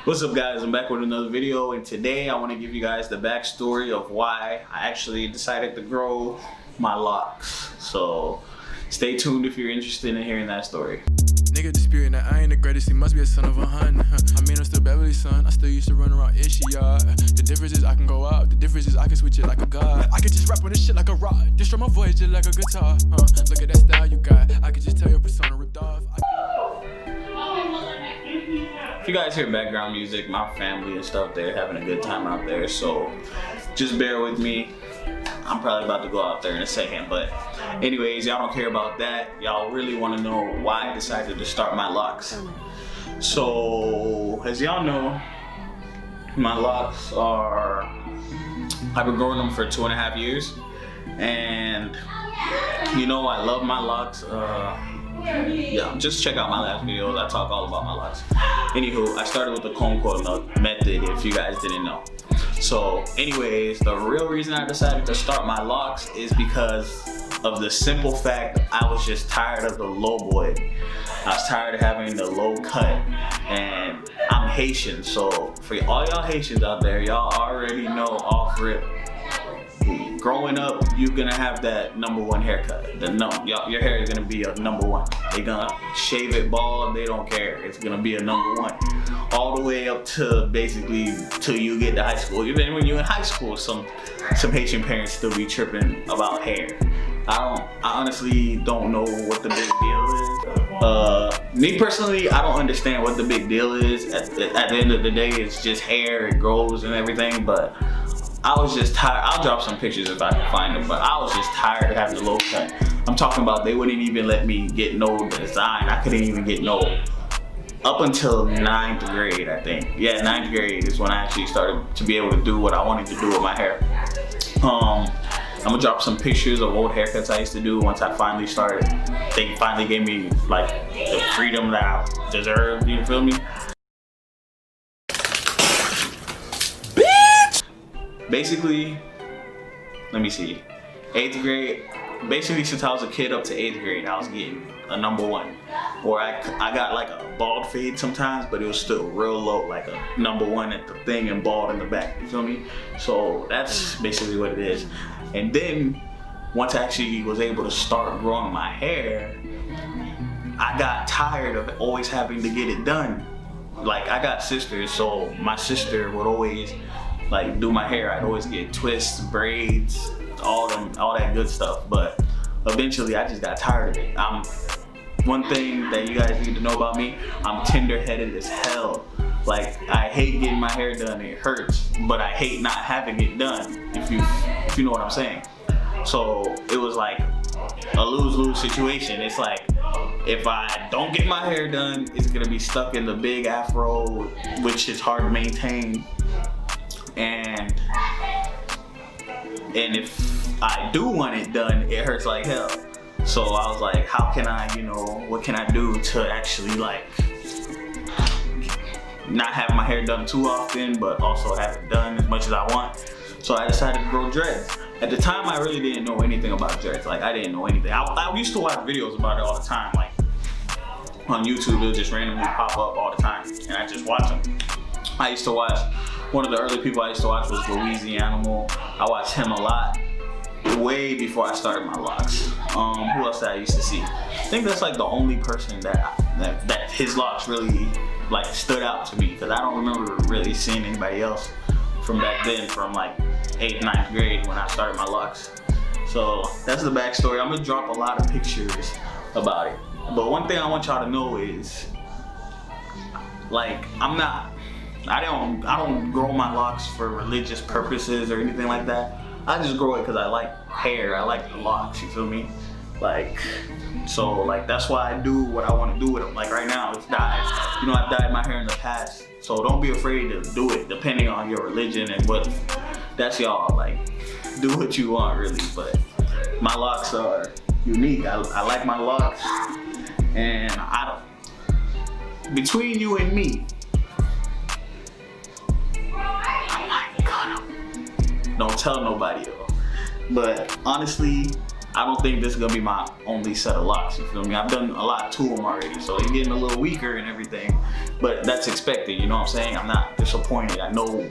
What's up guys, I'm back with another video, and today I want to give you guys the backstory of why I actually decided to grow my locks. So stay tuned if you're interested in hearing that story. Nigga disputing that I ain't the greatest, he must be a son of a hun. I mean, I'm still Beverly's son, I still used to run around Ishi yard. The difference is I can go out, the difference is I can switch it like a god. I can just rap on this shit like a rock, destroy my voice just like a guitar. Look at that style you got, I can just tell your persona ripped off. If you guys hear background music, my family and stuff, they're having a good time out there, so just bear with me. I'm probably about to go out there in a second, but anyways, y'all don't care about that. Y'all really want to know why I decided to start my locks. So as y'all know, my locks are, I've been growing them for 2.5 years, and you know I love my locks. Yeah, just check out my last videos. I talk all about my locks. Anywho, I started with the comb coil method, if you guys didn't know. So anyways, the real reason I decided to start my locks is because of the simple fact I was just tired of the low boy. I was tired of having the low cut, and I'm Haitian, so for all y'all Haitians out there, y'all already know off rip. Growing up, you're gonna have that #1 haircut. Your hair is gonna be a #1. They're gonna shave it bald, they don't care. It's gonna be a #1. All the way up to basically till you get to high school. Even when you're in high school, some Haitian parents still be tripping about hair. I honestly don't know what the big deal is. Me personally, I don't understand what the big deal is. At the end of the day, it's just hair, it grows and everything, but I was just tired. I'll drop some pictures if I can find them, but I was just tired of having the low cut. I'm talking about they wouldn't even let me get no design. I couldn't even get no, up until 9th grade, I think. Yeah, 9th grade is when I actually started to be able to do what I wanted to do with my hair. I'm gonna drop some pictures of old haircuts I used to do once I finally started. They finally gave me like the freedom that I deserved, you feel me? Basically, let me see, 8th grade, basically since I was a kid up to 8th grade, I was getting a #1. Or I got like a bald fade sometimes, but it was still real low, like a #1 at the thing and bald in the back, you feel me? So that's basically what it is. And then, once I actually was able to start growing my hair, I got tired of always having to get it done. Like, I got sisters, so my sister would always like do my hair. I'd always get twists, braids, all that good stuff. But eventually I just got tired of it. One thing that you guys need to know about me, I'm tender-headed as hell. Like, I hate getting my hair done, it hurts, but I hate not having it done, if you know what I'm saying. So it was like a lose-lose situation. It's like, if I don't get my hair done, it's gonna be stuck in the big afro, which is hard to maintain. And if I do want it done, it hurts like hell. So I was like, how can I, what can I do to actually like not have my hair done too often, but also have it done as much as I want? So I decided to grow dreads. At the time, I really didn't know anything about dreads. Like, I didn't know anything. I used to watch videos about it all the time. Like on YouTube, it'll just randomly pop up all the time, and I just watch them. I used to watch, one of the early people I used to watch was Louisianimal. I watched him a lot, way before I started my locks. Who else that I used to see? I think that's like the only person that his locks really like stood out to me, because I don't remember really seeing anybody else from back then, from like 8th, 9th grade when I started my locks. So that's the backstory. I'm gonna drop a lot of pictures about it. But one thing I want y'all to know is, like, I don't grow my locks for religious purposes or anything like that. I just grow it because I like hair, I like the locks, you feel me? Like, so like that's why I do what I want to do with them. Like right now, it's dyed. I've dyed my hair in the past, so don't be afraid to do it depending on your religion and what, that's y'all, like, do what you want really. But my locks are unique. I like my locks, and between you and me, don't tell nobody though. But honestly, I don't think this is gonna be my only set of locks, you feel me? I've done a lot to them already, so they're getting a little weaker and everything, but that's expected, you know what I'm saying? I'm not disappointed. I know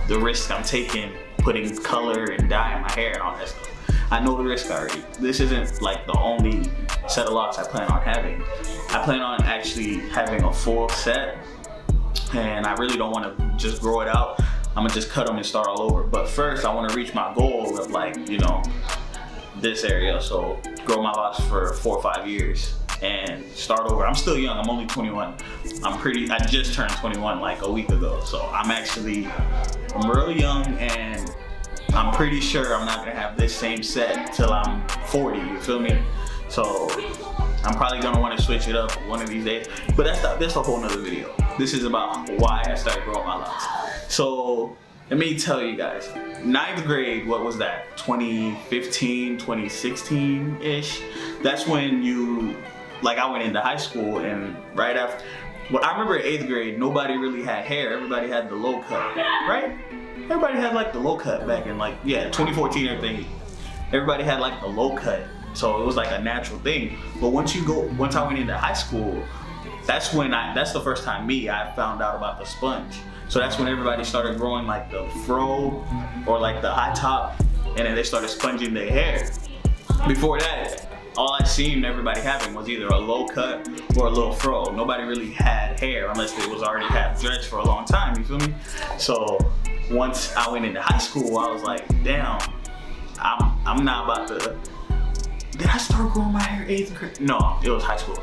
the risk I'm taking putting color and dye in my hair and all that stuff. I know the risk already. This isn't like the only set of locks I plan on having. I plan on actually having a full set, and I really don't want to just grow it out. I'm gonna just cut them and start all over. But first, I want to reach my goal of, like, you know, this area. So grow my locks for 4 or 5 years and start over. I'm still young. I'm only 21. I just turned 21 like a week ago. So I'm really young, and I'm pretty sure I'm not gonna have this same set till I'm 40. You feel me? So I'm probably gonna want to switch it up one of these days. But that's a whole nother video. This is about why I started growing my locks. So let me tell you guys, 9th grade, what was that? 2015, 2016-ish. That's when I went into high school, and right after, I remember in 8th grade, nobody really had hair. Everybody had the low cut, right? Everybody had like the low cut back in 2014 everything. Everybody had like the low cut. So it was like a natural thing. But once I went into high school, that's the first time I found out about the sponge. So that's when everybody started growing like the fro or like the high top, and then they started sponging their hair. Before that, all I seen everybody having was either a low cut or a little fro. Nobody really had hair unless they was already had dreads for a long time, you feel me? So once I went into high school, I was like, damn, I'm not about to. Did I start growing my hair 8th grade? No, it was high school.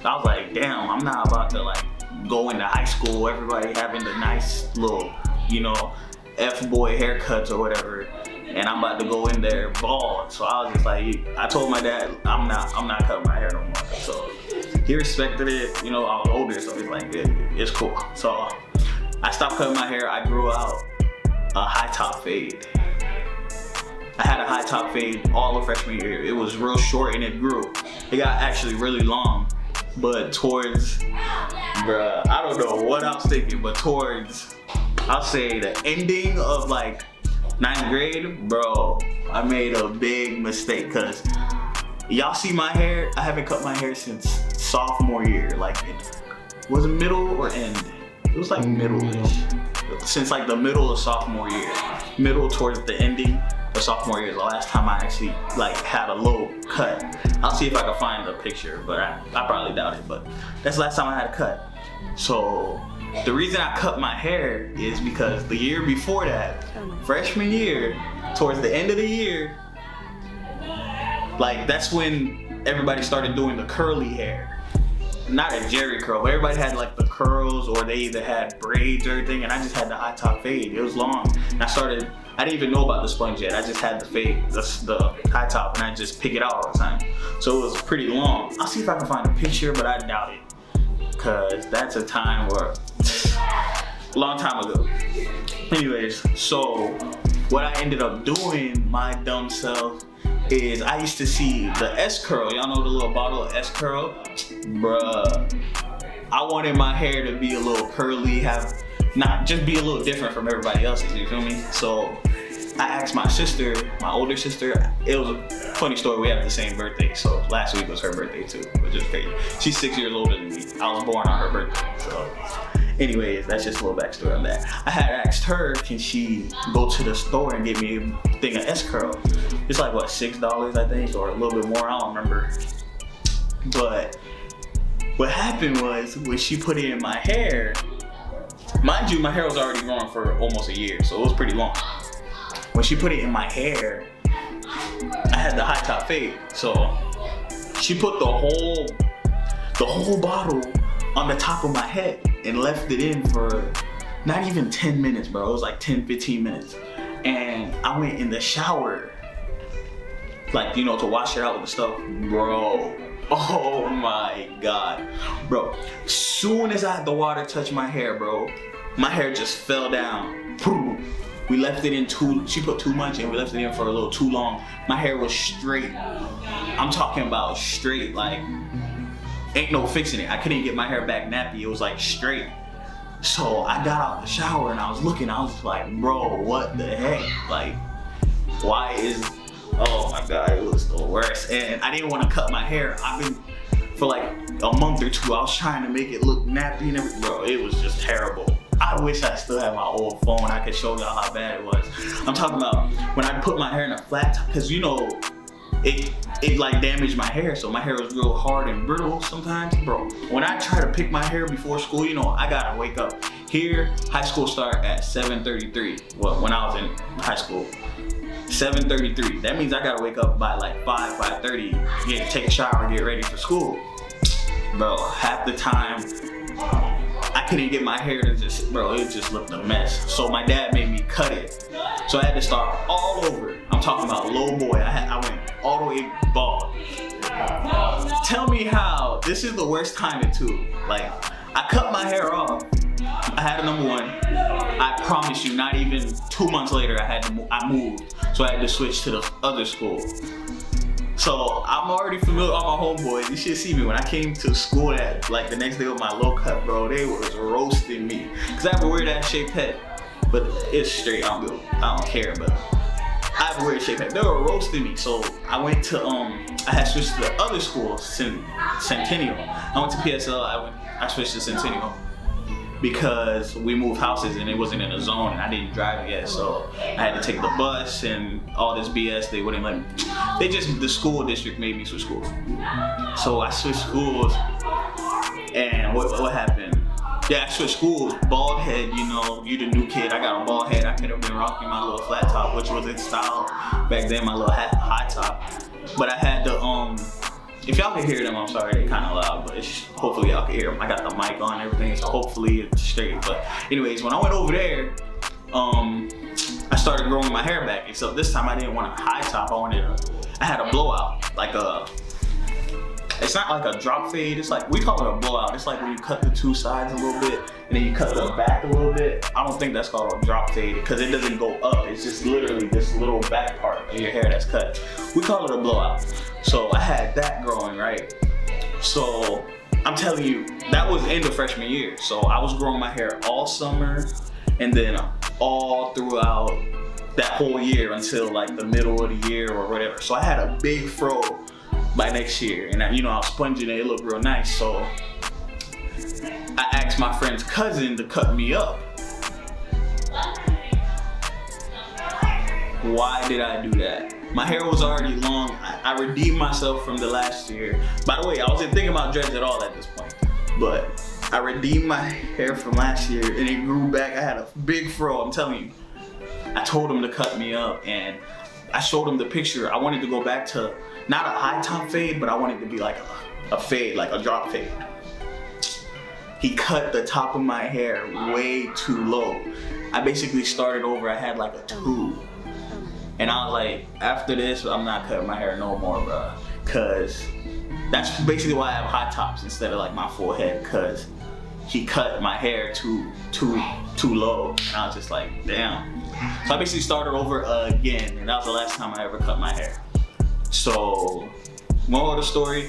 I was like, damn, I'm not about to like go into high school, everybody having the nice little, you know, F-boy haircuts or whatever, and I'm about to go in there bald. So I was just like, I told my dad, I'm not cutting my hair no more. So he respected it. You know, I was older, so he's like, it's cool. So I stopped cutting my hair. I grew out a high top fade. I had a high top fade all of freshman year. It was real short and it grew. It got actually really long, but towards, bruh, I don't know what I was thinking, but towards, I'll say the ending of like 9th grade, bro, I made a big mistake, cause y'all see my hair, I haven't cut my hair since sophomore year. Like, was it middle or end? It was like middle-ish. Since like the middle of sophomore year. Middle towards the ending of sophomore year is the last time I actually like had a low cut. I'll see if I can find a picture, but I probably doubt it, but that's the last time I had a cut. So the reason I cut my hair is because the year before that, freshman year, towards the end of the year, like that's when everybody started doing the curly hair. Not a Jerry curl, but everybody had like the curls, or they either had braids or everything, and I just had the high top fade. It was long. And I didn't even know about the sponge yet. I just had the fade, the high top, and I just pick it out all the time. So it was pretty long. I'll see if I can find a picture, but I doubt it, cause that's a time where, long time ago. Anyways, so what I ended up doing, my dumb self, is I used to see the S curl. Y'all know the little bottle of S curl? Bruh, I wanted my hair to be a little curly, just be a little different from everybody else's, you feel me? So I asked my sister, my older sister, it was a funny story, we have the same birthday, so last week was her birthday too, which is crazy. She's 6 years older than me. I was born on her birthday, so anyways, that's just a little backstory on that. I had asked her, can she go to the store and get me a thing of S curl? It's like what, $6 I think, or a little bit more, I don't remember. But what happened was, when she put it in my hair, mind you, my hair was already growing for almost a year, so it was pretty long. When she put it in my hair, I had the high top fade, so she put the whole bottle on the top of my head and left it in for not even 10 minutes, bro. It was like 10, 15 minutes. And I went in the shower, like, you know, to wash it out with the stuff, bro. Oh my God, bro. Soon as I had the water touch my hair, bro, my hair just fell down. We left it in she put too much and we left it in for a little too long. My hair was straight. I'm talking about straight, like, ain't no fixing it. I couldn't get my hair back nappy. It was like straight. So I got out of the shower and I was looking, I was like, bro, what the heck? Like, why Oh my God, it was the worst. And I didn't want to cut my hair. For like a month or two, I was trying to make it look nappy and everything. Bro, it was just terrible. I wish I still had my old phone. I could show y'all how bad it was. I'm talking about when I put my hair in a flat top, because you know, it like damaged my hair. So my hair was real hard and brittle sometimes. Bro, when I try to pick my hair before school, you know, I gotta wake up. Here, high school start at 7:33. Well, when I was in high school. 7:33. That means I gotta wake up by like 5:30, take a shower, and get ready for school. Bro, half the time I couldn't get my hair to it just looked a mess. So my dad made me cut it. So I had to start all over. I'm talking about low boy. I went all the way bald. Tell me how. This is the worst timing too. Like, I cut my hair off. I had a number one. I promise you, not even 2 months later, I moved. So I had to switch to the other school. So I'm already familiar with all my homeboys. You should see me when I came to school like the next day with my low cut, bro. They was roasting me. Cause I have a weird ass shaped head. But it's straight, I don't care, but I have a weird shaped head. They were roasting me. So I went to, I had switched to the other school, Centennial. I went to PSL, I switched to Centennial. Because we moved houses and it wasn't in a zone and I didn't drive it yet, so I had to take the bus and all this BS. They wouldn't let me. The school district made me switch schools. So I switched schools, and what happened? Yeah, I switched schools. Bald head, you know, you the new kid. I got a bald head. I could have been rocking my little flat top, which was in style back then, my little high top. But I had the if y'all can hear them, I'm sorry, they're kind of loud, but hopefully y'all can hear them. I got the mic on and everything, so hopefully it's straight. But anyways, when I went over there, I started growing my hair back. Except this time I didn't want a high top. I had a blowout, it's not like a drop fade. It's like, we call it a blowout. It's like when you cut the two sides a little bit and then you cut the back a little bit. I don't think that's called a drop fade because it doesn't go up. It's just literally this little back part of your hair that's cut. We call it a blowout. So I had that growing, right? So I'm telling you, that was end of freshman year. So I was growing my hair all summer and then all throughout that whole year until like the middle of the year or whatever. So I had a big fro by next year, and I was sponging it looked real nice. So I asked my friend's cousin to cut me up. Why did I do that? My hair was already long. I redeemed myself from the last year. By the way, I wasn't thinking about dreads at all at this point, but I redeemed my hair from last year and it grew back. I had a big fro, I'm telling you. I told him to cut me up and I showed him the picture. I wanted to go back to not a high top fade, but I wanted to be like a fade, like a drop fade. He cut the top of my hair way too low. I basically started over, I had like a 2. And I was like, after this, I'm not cutting my hair no more, bro. Cause that's basically why I have high tops instead of like my full head, cause he cut my hair too low. And I was just like, damn. So I basically started over again, and that was the last time I ever cut my hair. So, moral of the story,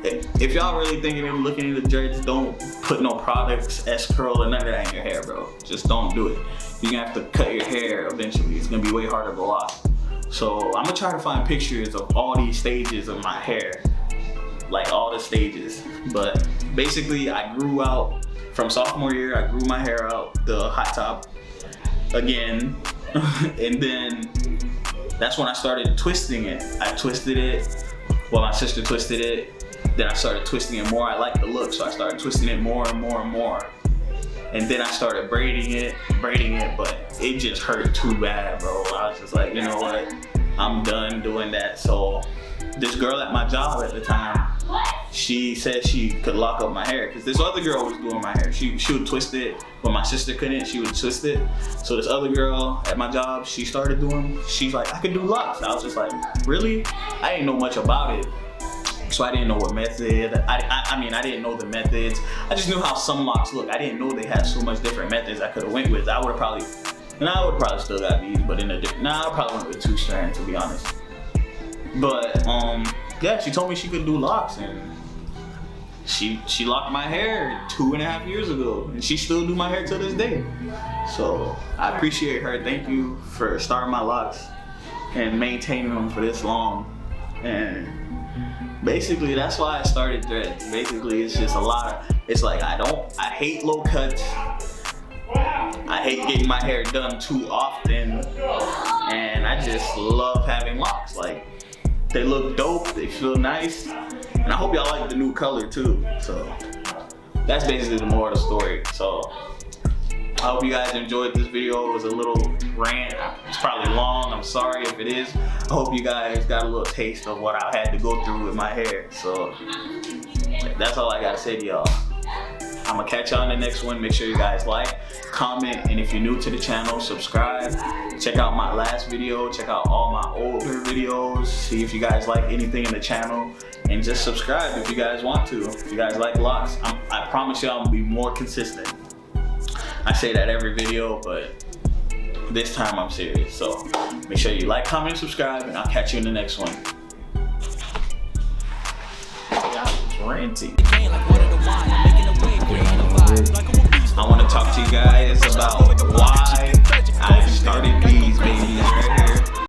if y'all really thinking of looking into dreads, don't put no products, S-curl, or none of that in your hair, bro. Just don't do it. You're gonna have to cut your hair eventually. It's gonna be way harder to go off. So I'm gonna try to find pictures of all these stages of my hair, like all the stages. But basically, I grew out, from sophomore year, I grew my hair out, the high top, again, and then that's when I started twisting it. I twisted it, well, my sister twisted it, then I started twisting it more. I liked the look, so I started twisting it more and more and more. And then I started braiding it, but it just hurt too bad, bro. I was just like, you know what, I'm done doing that. So this girl at my job at the time, she said she could lock up my hair because this other girl was doing my hair. She would twist it, but my sister couldn't. She would twist it. So this other girl at my job, she started doing, she's like, I could do locks. I was just like, really? I didn't know much about it. So I didn't know what method, I mean, I didn't know the methods. I just knew how some locks look. I didn't know they had so much different methods I could have went with. I would probably still got these, but in a different, I probably went with 2 strands, to be honest. But yeah, she told me she could do locks, and she locked my hair 2.5 years ago, and she still do my hair to this day. So I appreciate her. Thank you for starting my locks. and maintaining them for this long. And basically that's why I started dreads. Basically it's just a lot of, it's like I hate low cuts. I hate getting my hair done too often, and I just love having locks. Like, they look dope, they feel nice, and I hope y'all like the new color too. So that's basically the moral of the story. So I hope you guys enjoyed this video. It was a little rant. It's probably long. I'm sorry if it is. I hope you guys got a little taste of what I had to go through with my hair. So that's all I gotta say to y'all. I'm gonna catch y'all in the next one. Make sure you guys like, comment, and if you're new to the channel, subscribe. Check out my last video, check out all my older videos, see if you guys like anything in the channel, and just subscribe if you guys want to. If you guys like locks, I promise y'all I'm gonna be more consistent. I say that every video, but this time I'm serious. So make sure you like, comment, subscribe, and I'll catch you in the next one. Ranty. I want to talk to you guys